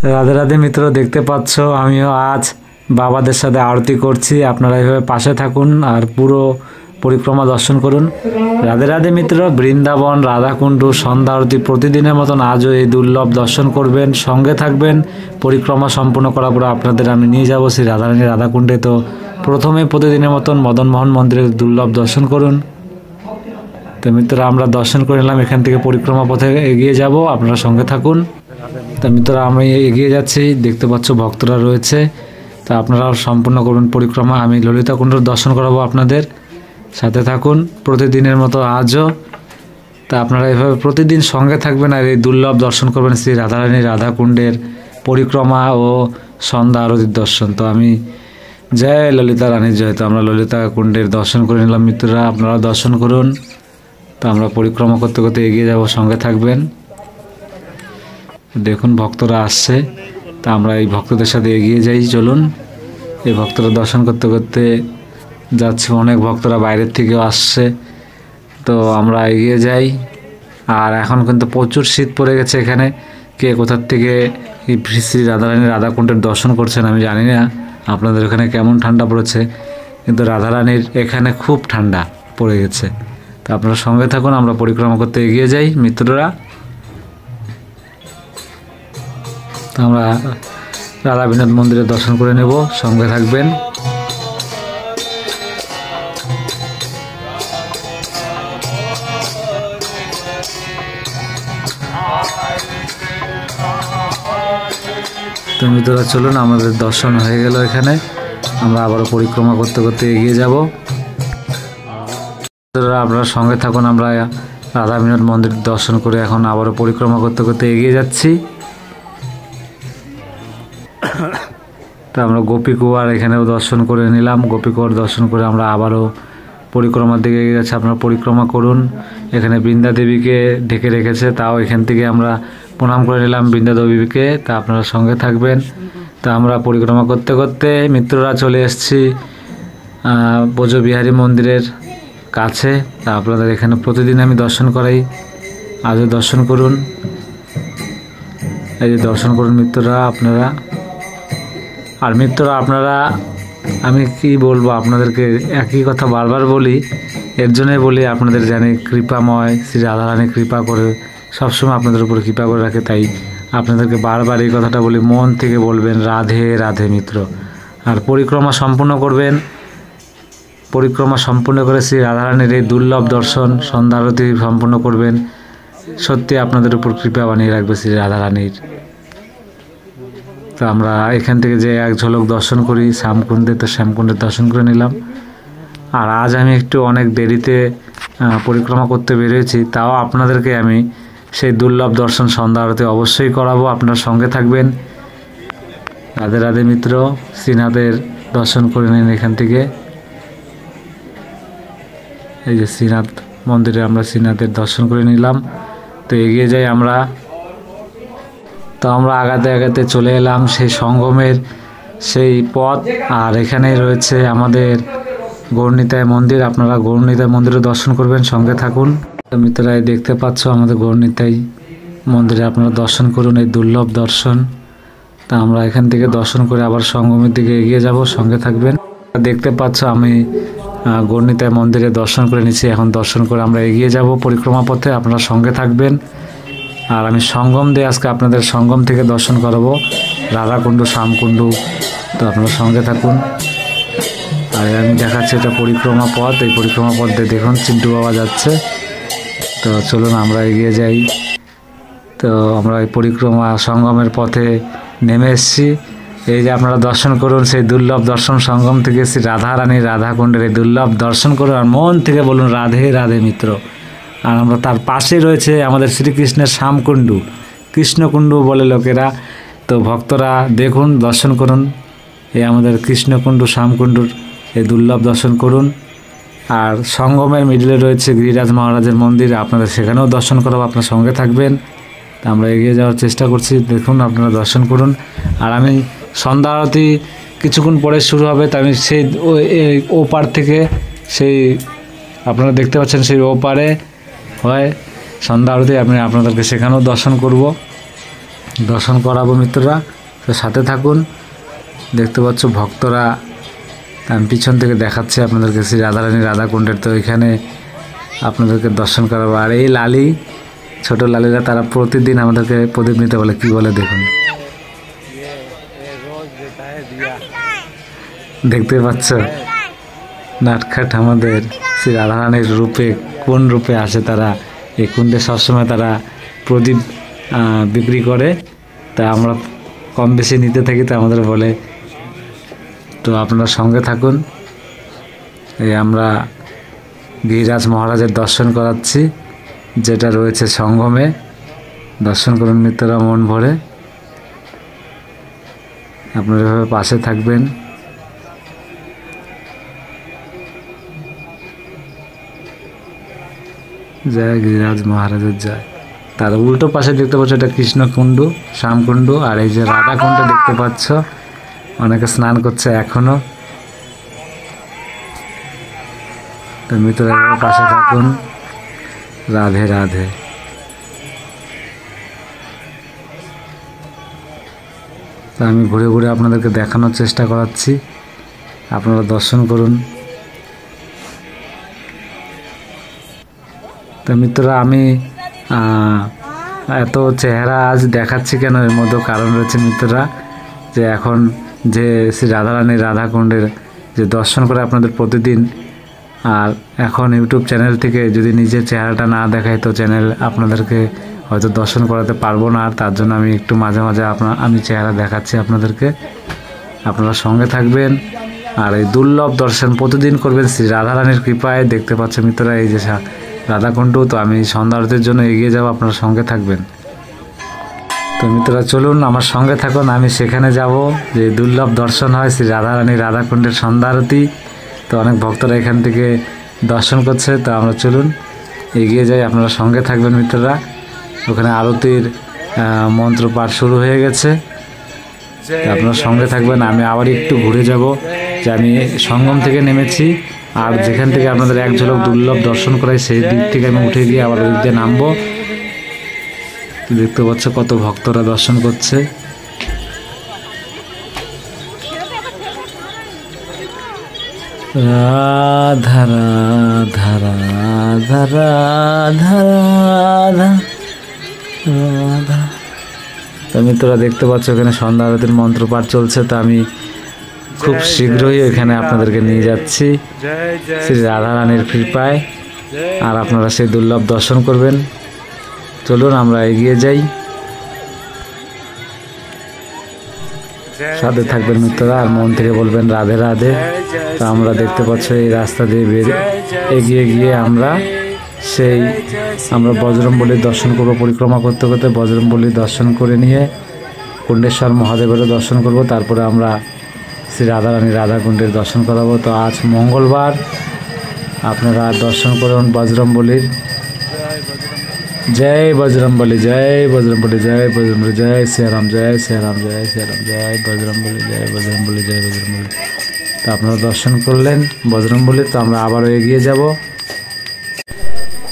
রাধে রাধে মিত্র, দেখতে পাচ্ছ আমিও আজ বাবাদের সাথে আরতি করছি। আপনারা এইভাবে পাশে থাকুন আর পুরো পরিক্রমা দর্শন করুন। রাধে রাধে মিত্র, বৃন্দাবন রাধাকুণ্ড সন্ধ্যা আরতি প্রতিদিনের মতন আজও এই দুর্লভ দর্শন করবেন, সঙ্গে থাকবেন। পরিক্রমা সম্পূর্ণ করার পর আপনাদের আমি নিয়ে যাব শ্রী রাধারানী রাধাকুণ্ডে। তো প্রথমে প্রতিদিনের মতন মদনমোহন মন্দিরের দুর্লভ দর্শন করুন। তো মিত্ররা, আমরা দর্শন করে নিলাম, এখান থেকে পরিক্রমা পথে এগিয়ে যাব, আপনারা সঙ্গে থাকুন। তা মিত্ররা, আমি এগিয়ে যাচ্ছি, দেখতে পাচ্ছ ভক্তরা রয়েছে। তা আপনারাও সম্পূর্ণ করুন পরিক্রমা। আমি ললিতা কুণ্ডর দর্শন করাবো আপনাদের, সাথে থাকুন প্রতিদিনের মতো আজও। তা আপনারা এভাবে প্রতিদিন সঙ্গে থাকবেন আর এই দুর্লভ দর্শন করবেন শ্রী রাধারানী রাধাকুণ্ডের পরিক্রমা ও সন্ধ্যা আরতির দর্শন। তো আমি জয় ললিতা রানীর জয়। তো আমরা ললিতা কুণ্ডের দর্শন করে নিলাম মিত্ররা, আপনারা দর্শন করুন। তো আমরা পরিক্রমা করতে করতে এগিয়ে যাব, সঙ্গে থাকবেন। দেখুন ভক্তরা আসছে, তা আমরা এই ভক্তদের সাথে এগিয়ে যাই, চলুন। এই ভক্তরা দর্শন করতে করতে যাচ্ছে, অনেক ভক্তরা বাইরের থেকেও আসছে। তো আমরা এগিয়ে যাই। আর এখন কিন্তু প্রচুর শীত পড়ে গেছে এখানে। কে কোথার থেকে এই শ্রী রাধারানীর রাধাকুণ্ডের দর্শন করছেন আমি জানি না আপনাদের ওখানে কেমন ঠান্ডা পড়েছে, কিন্তু রাধারানীর এখানে খুব ঠান্ডা পড়ে গেছে। তো আপনারা সঙ্গে থাকুন, আমরা পরিক্রমা করতে এগিয়ে যাই মিত্ররা। তো আমরা রাধা বিনোদ মন্দিরের দর্শন করে নেব, সঙ্গে থাকবেন। তো মিত্ররা চলুন, আমাদের দর্শন হয়ে গেল এখানে, আমরা আবারও পরিক্রমা করতে করতে এগিয়ে যাব। আপনারা সঙ্গে থাকুন, আমরা রাধা বিনোদ মন্দির দর্শন করে এখন আবারও পরিক্রমা করতে করতে এগিয়ে যাচ্ছি। তো আমরা গোপীকুয়ার এখানেও দর্শন করে নিলাম, গোপীকুয়ার দর্শন করে আমরা আবারও পরিক্রমার দিকে এগিয়ে যাচ্ছি। আপনারা পরিক্রমা করুন। এখানে বৃন্দা দেবীকে ঢেকে রেখেছে, তাও এখান থেকে আমরা প্রণাম করে নিলাম বৃন্দা দেবীকে। তা আপনারা সঙ্গে থাকবেন। তা আমরা পরিক্রমা করতে করতে মিত্ররা চলে এসেছি ব্রজবিহারী মন্দিরের কাছে। তা আপনাদের এখানে প্রতিদিন আমি দর্শন করাই, আজও দর্শন করুন। এই যে দর্শন করুন মিত্ররা আপনারা। আর মিত্ররা আপনারা, আমি কি বলবো আপনাদেরকে, একই কথা বারবার বলি, এর জন্যই বলি আপনাদের জানি কৃপাময় শ্রী রাধারানী কৃপা করে সবসময় আপনাদের উপর কৃপা করে রাখে। তাই আপনাদেরকে বারবার এই কথাটা বলি, মন থেকে বলবেন রাধে রাধে মিত্র। আর পরিক্রমা সম্পূর্ণ করবেন, পরিক্রমা সম্পূর্ণ করে শ্রী রাধারানীর এই দুর্লভ দর্শন সন্ধ্যা আরতি সম্পূর্ণ করবেন। সত্যি আপনাদের উপর কৃপা বানিয়ে রাখবে শ্রী রাধারানীর। তো আমরা এখান থেকে যে এক ঝলক দর্শন করি শ্যামকুণ্ডে, তো শ্যামকুণ্ডের দর্শন করে নিলাম। আর আজ আমি একটু অনেক দেরিতে পরিক্রমা করতে বেরিয়েছি, তাও আপনাদেরকে আমি সেই দুর্লভ দর্শন সন্ধ্যা আরতি অবশ্যই করাবো, আপনার সঙ্গে থাকবেন। রাধে রাধে মিত্র, শ্রীনাথের দর্শন করে নিন এখান থেকে। এই যে শ্রীনাথ মন্দিরে আমরা শ্রীনাথের দর্শন করে নিলাম। তো এগিয়ে যাই আমরা। তো আমরা আগাতে আগাতে চলে এলাম সেই সঙ্গমের সেই পথ। আর এখানে রয়েছে আমাদের গৌরনিতাই মন্দির, আপনারা গৌরনিতাই মন্দিরে দর্শন করবেন, সঙ্গে থাকুন। মিত্ররাই দেখতে পাচ্ছ আমাদের গৌরনিতাই মন্দিরে আপনারা দর্শন করুন, এই দুর্লভ দর্শন। তা আমরা এখান থেকে দর্শন করে আবার সঙ্গমের দিকে এগিয়ে যাব, সঙ্গে থাকবেন। দেখতে পাচ্ছ আমি গৌরনিতাই মন্দিরে দর্শন করে নিচ্ছি, এখন দর্শন করে আমরা এগিয়ে যাব পরিক্রমা পথে, আপনারা সঙ্গে থাকবেন। আর আমি সঙ্গম দিয়ে আজকে আপনাদের সঙ্গম থেকে দর্শন করাবো রাধাকুণ্ড শ্যামকুণ্ড। তো আপনারা সঙ্গে থাকুন। আর আমি দেখাচ্ছি এটা পরিক্রমা পথ, এই পরিক্রমা পথ দিয়ে দেখুন চিন্টু বাবা যাচ্ছে। তো চলুন আমরা এগিয়ে যাই। তো আমরা এই পরিক্রমা সঙ্গমের পথে নেমে এসেছি। এই যে আপনারা দর্শন করুন সেই দুর্লভ দর্শন, সঙ্গম থেকে শ্রী রাধারানী রাধাকুণ্ডের এই দুর্লভ দর্শন করুন আর মন থেকে বলুন রাধে রাধে মিত্র। আর আমরা তার পাশে রয়েছে আমাদের শ্রীকৃষ্ণের শ্যামকুণ্ড, কৃষ্ণকুণ্ড বলে লোকেরা। তো ভক্তরা দেখুন, দর্শন করুন এই আমাদের কৃষ্ণকুণ্ড শ্যামকুণ্ডুর এই দুর্লভ দর্শন করুন। আর সঙ্গমের মিডিলে রয়েছে গিরিরাজ মহারাজের মন্দির, আপনাদের সেখানেও দর্শন করাবো, আপনার সঙ্গে থাকবেন। তা আমরা এগিয়ে যাওয়ার চেষ্টা করছি, দেখুন আপনারা দর্শন করুন। আর আমি সন্ধ্যা আরতি কিছুক্ষণ পরে শুরু হবে, তাই আমি সেই ওপার থেকে সেই আপনারা দেখতে পাচ্ছেন সেই ওপারে হয় সন্ধ্যা আরতি, আমি আপনাদেরকে সেখানেও দর্শন করব। দর্শন করাবো মিত্ররা। তো সাথে থাকুন। দেখতে পাচ্ছ ভক্তরা, আমি পিছন থেকে দেখাচ্ছি আপনাদেরকে শ্রী রাধারানী রাধাকুণ্ডের। তো এখানে আপনাদেরকে দর্শন করাবো। আর এই লালি, ছোট লালিরা, তারা প্রতিদিন আমাদেরকে প্রদীপ নিতে বলে। কি বলে দেখুন, দেখতে পাচ্ছ নাটখাট আমাদের শ্রী রাধারানীর রূপে কোন রূপে আসে তারা। এই কুণ্ডে সবসময় তারা প্রদীপ বিক্রি করে। তা আমরা কম বেশি নিতে থাকি, তো আমাদের বলে। তো আপনারা সঙ্গে থাকুন। এই আমরা গিরিরাজ মহারাজের দর্শন করাচ্ছি, যেটা রয়েছে সঙ্গমে। দর্শন করুন মিত্ররা মন ভরে। আপনারা এভাবে পাশে থাকবেন। জয় গিরিরাজ মহারাজের জয়। তার উল্টো পাশে দেখতে পাচ্ছ এটা কৃষ্ণকুণ্ড, শ্যামকুণ্ড। আর এই যে রাধাকুণ্ড দেখতে পাচ্ছ, অনেকে স্নান করছে এখনো। তো মিত্ররা পাশে থাকুন। রাধে রাধে। তা আমি ঘুরে ঘুরে আপনাদেরকে দেখানোর চেষ্টা করাচ্ছি, আপনারা দর্শন করুন। তো মিত্ররা আমি এত চেহারা আজ দেখাচ্ছি কেন, এর মধ্যে কারণ রয়েছে মিত্ররা। যে এখন যে শ্রী রাধারানী রাধাকুণ্ডের যে দর্শন করে আপনাদের প্রতিদিন, আর এখন ইউটিউব চ্যানেল থেকে যদি নিজের চেহারাটা না দেখায়, তো চ্যানেল আপনাদেরকে হয়তো দর্শন করাতে পারবো না। আর তার জন্য আমি একটু মাঝে মাঝে আমি চেহারা দেখাচ্ছি আপনাদেরকে। আপনারা সঙ্গে থাকবেন। আর এই দুর্লভ দর্শন প্রতিদিন করবেন শ্রী রাধারানীর কৃপায়। দেখতে পাচ্ছ মিত্ররা এই যে রাধাকুণ্ড। তো আমি সন্ধ্যা আরতির জন্য এগিয়ে যাব, আপনারা সঙ্গে থাকবেন। তো মিত্ররা চলুন আমার সঙ্গে থাকুন, আমি সেখানে যাব যে দুর্লভ দর্শন হয় শ্রী রাধারানী রাধাকুণ্ডের সন্ধ্যা আরতি। তো অনেক ভক্তরা এখান থেকে দর্শন করছে। তো আমরা চলুন এগিয়ে যাই, আপনারা সঙ্গে থাকবেন মিত্ররা। ওখানে আরতির মন্ত্রপাঠ শুরু হয়ে গেছে, আপনারা সঙ্গে থাকবেন। আমি আবার একটু ঘুরে যাব, যে আমি সঙ্গম থেকে নেমেছি, আর যেখান থেকে আপনাদের এক ঝলক দুর্লভ দর্শন করাই, সেই দিক থেকে আমি উঠে গিয়ে আবার ওই দিক দিয়ে নামবো। দেখতে পাচ্ছ কত ভক্তরা দর্শন করছে। রাধা রাধা রাধা রাধা রাধা রাধা। তো মিত্ররা দেখতে পাচ্ছ এখানে সন্ধ্যা আরতির মন্ত্রপাঠ চলছে। তো আমি খুব শীঘ্রই এখানে আপনাদেরকে নিয়ে যাচ্ছি শ্রী রাধারানীর কৃপায়, আর আপনারা সেই দুর্লভ দর্শন করবেন। চলুন আমরা এগিয়ে যাই, সাথে থাকবেন মিত্ররা, আর মন থেকে বলবেন রাধে রাধে। তো আমরা দেখতে পাচ্ছ এই রাস্তা দিয়ে এগিয়ে গিয়ে আমরা বজরংবলীর দর্শন করব। পরিক্রমা করতে করতে বজরংবলীর দর্শন করে নিয়ে কুণ্ডেশ্বর মহাদেবেরও দর্শন করব। তারপরে আমরা শ্রী রাধারানী রাধাকুণ্ডের দর্শন করাবো। তো আজ মঙ্গলবার, আপনারা দর্শন করুন বজরংবলীর। জয় বজরংবলী, জয় বজরংবলী, জয় বজরংবলী, জয় শ্রীরাম, জয় শ্রীরাম, জয় শ্রীরাম, জয় বজরংবলী, জয় বজরংবলী, জয় বজরংবলী। তো আপনারা দর্শন করলেন বজরংবলী। তো আমরা আবারও এগিয়ে যাব।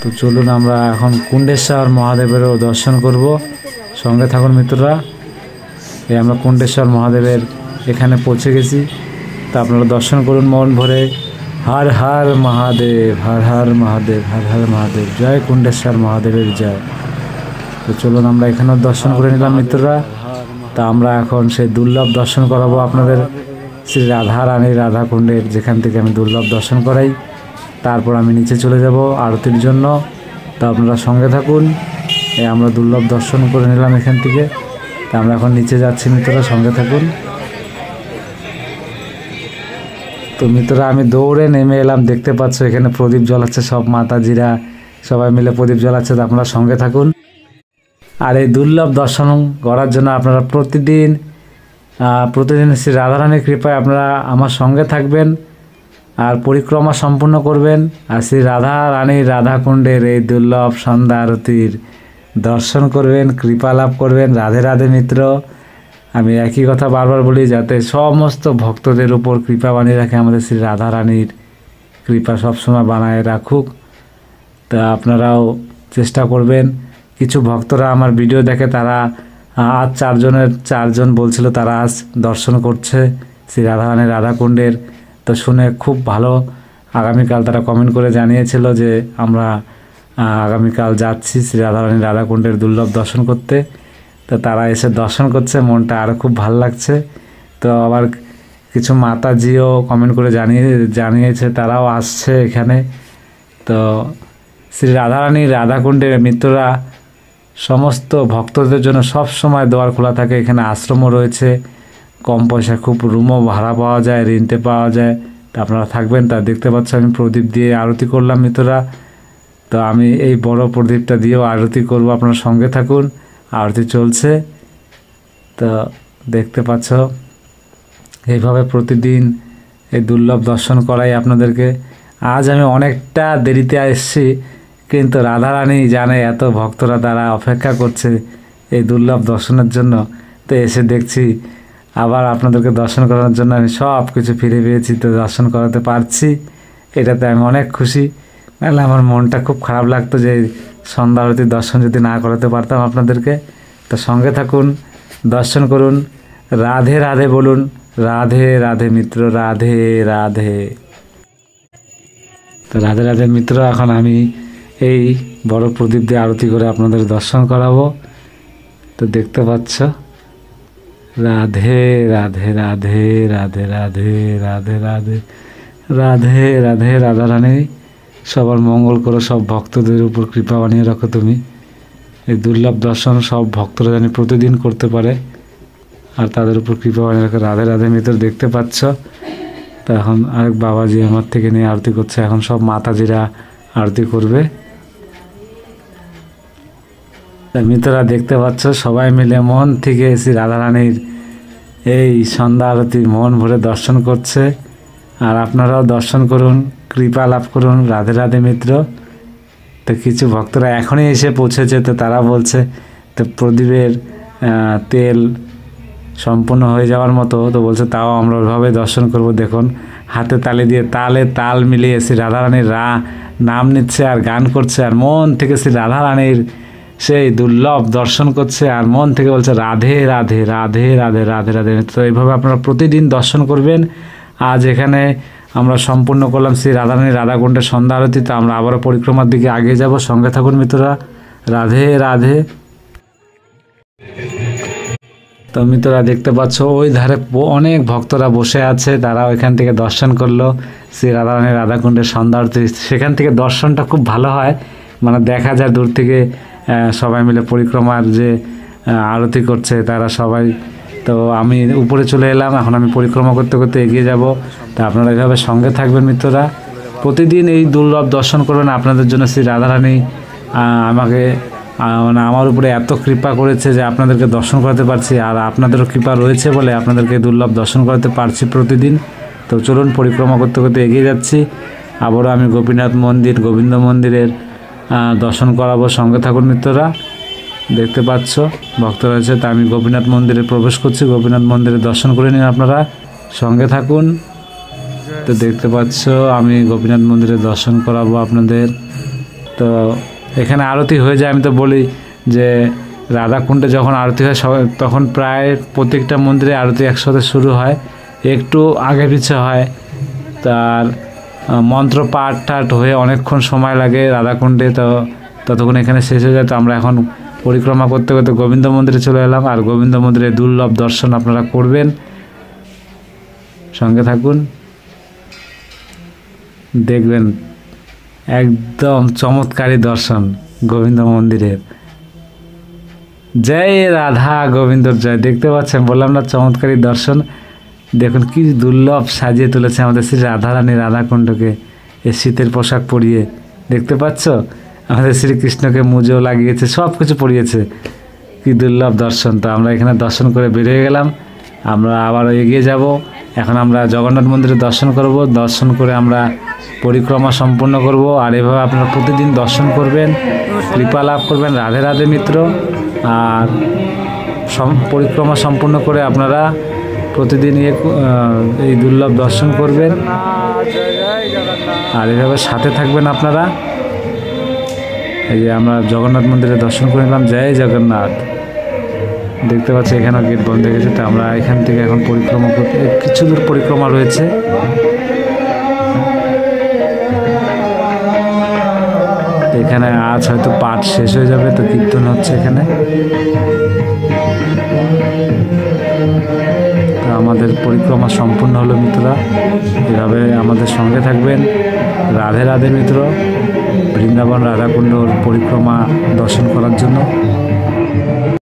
তো চলুন আমরা এখন কুণ্ডেশ্বর মহাদেবেরও দর্শন করব। সঙ্গে থাকুন মিত্ররা। এই আমরা কুণ্ডেশ্বর মহাদেবের এখানে পৌঁছে গেছি। তা আপনারা দর্শন করুন মন ভরে। হর হর মহাদেব, হর হর মহাদেব, হর হর মহাদেব, জয় কুণ্ডেশ্বর মহাদেবের জয়। তো চলুন আমরা এখানেও দর্শন করে নিলাম মিত্ররা। তা আমরা এখন সেই দুর্লভ দর্শন করাবো আপনাদের শ্রী রাধারানী রাধাকুণ্ডের, যেখান থেকে আমি দুর্লভ দর্শন করাই। তারপর আমি নিচে চলে যাব আরতির জন্য। তো আপনারা সঙ্গে থাকুন। এই আমরা দুর্লভ দর্শন করে নিলাম এখান থেকে। তা আমরা এখন নিচে যাচ্ছি মিত্ররা, সঙ্গে থাকুন। তো মিত্ররা আমি দৌড়ে নেমে এলাম। দেখতে পাচ্ছ এখানে প্রদীপ জ্বলাচ্ছে, সব মাতাজিরা সবাই মিলে প্রদীপ জ্বলাচ্ছে। তো আপনারা সঙ্গে থাকুন। আর এই দুর্লভ দর্শন করার জন্য আপনারা প্রতিদিন শ্রী রাধারানীর কৃপায় আপনারা আমার সঙ্গে থাকবেন, আর পরিক্রমা সম্পূর্ণ করবেন। আর শ্রী রাধারানীর রাধাকুণ্ডের এই দুর্লভ সন্ধ্যা আরতির দর্শন করবেন, কৃপা লাভ করবেন। রাধে রাধে মিত্র। আমি একই কথা বারবার বলি, যাতে সমস্ত ভক্তদের উপর কৃপা বানিয়ে রাখে আমাদের শ্রী রাধারানীর কৃপা সবসময় বানায় রাখুক। তা আপনারাও চেষ্টা করবেন। কিছু ভক্তরা আমার ভিডিও দেখে, তারা আর চারজন বলছিল তারা আজ দর্শন করছে শ্রী রাধারানী রাধাকুণ্ডের। তো শুনে খুব ভালো। আগামীকাল তারা কমেন্ট করে জানিয়েছিল যে আমরা আগামীকাল যাচ্ছি শ্রী রাধারানী রাধাকুণ্ডের দুর্লভ দর্শন করতে। তো তারা এসে দর্শন করছে, মনটা আরও খুব ভালো লাগছে। তো আবার কিছু মাতাজিও কমেন্ট করে জানিয়েছে তারাও আসছে এখানে। তো শ্রী রাধারানী রাধাকুণ্ডের মিত্ররা সমস্ত ভক্তদের জন্য সব সময় দোয়ার খোলা থাকে। এখানে আশ্রমও রয়েছে, কম পয়সা খুব রুমও ভাড়া পাওয়া যায়, রেন্টে পাওয়া যায়। তা আপনারা থাকবেন। তা দেখতে পাচ্ছ আমি প্রদীপ দিয়ে আরতি করলাম মিত্ররা। তো আমি এই বড় প্রদীপটা দিয়েও আরতি করব, আপনারা সঙ্গে থাকুন। আরতি চলছে, তো দেখতে পাচ্ছ এইভাবে প্রতিদিন এই দুর্লভ দর্শন করাই আপনাদেরকে। আজ আমি অনেকটা দেরিতে এসেছি, কিন্তু রাধারানী জানে এত ভক্তরা তারা অপেক্ষা করছে এই দুর্লভ দর্শনের জন্য। তো এসে দেখছি আবার আপনাদেরকে দর্শন করানোর জন্য আমি সব কিছু ফিরে পেয়েছি, তো দর্শন করাতে পারছি, এটাতে আমি অনেক খুশি। নাহলে আমার মনটা খুব খারাপ লাগতো যে সন্ধ্যা আরতির দর্শন যদি না করাতে পারতাম আপনাদেরকে। তো সঙ্গে থাকুন, দর্শন করুন, রাধে রাধে বলুন, রাধে রাধে মিত্র, রাধে রাধে। তো রাধে রাধে মিত্র, এখন আমি এই বড় প্রদীপ দিয়ে আরতি করে আপনাদের দর্শন করাবো। তো দেখতে পাচ্ছ রাধে রাধে রাধে রাধে রাধে রাধে রাধে রাধে রাধে। রাধারানী সবার মঙ্গল করো, সব ভক্তদের উপর কৃপা বানিয়ে রাখো তুমি। এই দুর্লভ দর্শন সব ভক্তরা জানি প্রতিদিন করতে পারে, আর তাদের উপর কৃপা বানিয়ে রাখো। রাধে রাধে মিত্র, দেখতে পাচ্ছ। তো এখন আরেক বাবাজি আমার থেকে নিয়ে আরতি করছে, এখন সব মাতাজিরা আরতি করবে। মিত্ররা দেখতে পাচ্ছ সবাই মিলে মন থেকে শ্রী রাধারানীর এই সন্ধ্যা আরতি মন ভরে দর্শন করছে। আর আপনারাও দর্শন করুন, কৃপা লাভ করুন। রাধে রাধে মিত্র। তো কিছু ভক্তরা এখনই এসে পৌঁছেছে, তো তারা বলছে তো প্রদীপের তেল সম্পূর্ণ হয়ে যাওয়ার মতো, তো বলছে তাও আমরা ওইভাবে দর্শন করব। দেখুন হাতে তালি দিয়ে তাল মিলিয়ে শ্রী রাধারানীর নাম নিচ্ছে আর গান করছে, আর মন থেকে শ্রী রাধারানীর সেই দুর্লভ দর্শন করছে, আর মন থেকে বলছে রাধে রাধে রাধে রাধে রাধে রাধে। তো এইভাবে আপনারা প্রতিদিন দর্শন করবেন। আজ এখানে আমরা সম্পূর্ণ করলাম শ্রী রাধারানী রাধাকুণ্ডের সন্ধ্যা আরতি। তো আমরা আবারও পরিক্রমার দিকে আগে যাব, সঙ্গে থাকুন মিত্ররা। রাধে রাধে। তো মিত্ররা দেখতে পাচ্ছ ওই ধারে অনেক ভক্তরা বসে আছে, তারা ওইখান থেকে দর্শন করলো শ্রী রাধারানী রাধাকুণ্ডের সন্ধ্যা আরতি। সেখান থেকে দর্শনটা খুব ভালো হয়, মানে দেখা যায় দূর থেকে সবাই মিলে পরিক্রমার যে আরতি করছে তারা সবাই। তো আমি উপরে চলে এলাম, এখন আমি পরিক্রমা করতে করতে এগিয়ে যাব। তা আপনারা এইভাবে সঙ্গে থাকবেন মিত্ররা, প্রতিদিন এই দুর্লভ দর্শন করবেন। আপনাদের জন্য শ্রী রাধারানী আমাকে মানে আমার উপরে এত কৃপা করেছে যে আপনাদেরকে দর্শন করাতে পারছি, আর আপনাদেরও কৃপা রয়েছে বলে আপনাদেরকে দুর্লভ দর্শন করাতে পারছি প্রতিদিন। তো চলুন পরিক্রমা করতে করতে এগিয়ে যাচ্ছি। আবারও আমি গোপীনাথ মন্দির, গোবিন্দ মন্দিরের দর্শন করাবো, সঙ্গে থাকুন মিত্ররা। দেখতে পাচ্ছ ভক্ত রয়েছে, তা আমি গোপীনাথ মন্দিরে প্রবেশ করছি। গোপীনাথ মন্দিরে দর্শন করে নিন আপনারা, সঙ্গে থাকুন। তো দেখতে পাচ্ছ আমি গোপীনাথ মন্দিরে দর্শন করাবো আপনাদের। তো এখানে আরতি হয়ে যায়, আমি তো বলি যে রাধাকুণ্ডে যখন আরতি হয় তখন প্রায় প্রত্যেকটা মন্দিরে আরতি একসাথে শুরু হয়, একটু আগে পিছে হয়। তার মন্ত্র পাঠ হয়ে অনেকক্ষণ সময় লাগে রাধাকুণ্ডে, তো ততক্ষণ এখানে শেষ হয়ে যায়। তো আমরা এখন পরিক্রমা করতে করতে গোবিন্দ মন্দিরে চলে এলাম, আর গোবিন্দ মন্দিরে দুর্লভ দর্শন আপনারা করবেন, সঙ্গে থাকুন, দেখবেন একদম চমৎকারী দর্শন গোবিন্দ মন্দিরের। জয় রাধা গোবিন্দর জয়। দেখতে পাচ্ছেন, বললাম না চমৎকারী দর্শন। দেখুন কি দুর্লভ সাজিয়ে তুলেছে আমাদের শ্রী রাধারানী রাধাকুণ্ডকে এই শীতের পোশাক পরিয়ে। দেখতে পাচ্ছ আমাদের শ্রীকৃষ্ণকে মুজো লাগিয়েছে, সব কিছু পরিয়েছে, কি দুর্লভ দর্শন। তো আমরা এখানে দর্শন করে বেরিয়ে গেলাম, আমরা আবার এগিয়ে যাব। এখন আমরা জগন্নাথ মন্দিরে দর্শন করব, দর্শন করে আমরা পরিক্রমা সম্পূর্ণ করব। আর এভাবে আপনারা প্রতিদিন দর্শন করবেন, কৃপা লাভ করবেন। রাধে রাধে মিত্র। আর পরিক্রমা সম্পূর্ণ করে আপনারা প্রতিদিন এই দুর্লভ দর্শন করবেন, আর এভাবে সাথে থাকবেন আপনারা। এই যে আমরা জগন্নাথ মন্দিরে দর্শন করে নিলাম। জয় জগন্নাথ। দেখতে পাচ্ছি এখানেও গেট বন্ধ হয়ে গেছে। তো আমরা এখান থেকে এখন পরিক্রমা করতে, কিছু দূর পরিক্রমা রয়েছে। এখানে আজ হয়তো পাঠ শেষ হয়ে যাবে, তো কীর্তন হচ্ছে এখানে। তো আমাদের পরিক্রমা সম্পূর্ণ হলো মিত্ররা। এভাবে আমাদের সঙ্গে থাকবেন। রাধে রাধে মিত্র। বৃন্দাবন রাধাকুণ্ডর পরিক্রমা দর্শন করার জন্য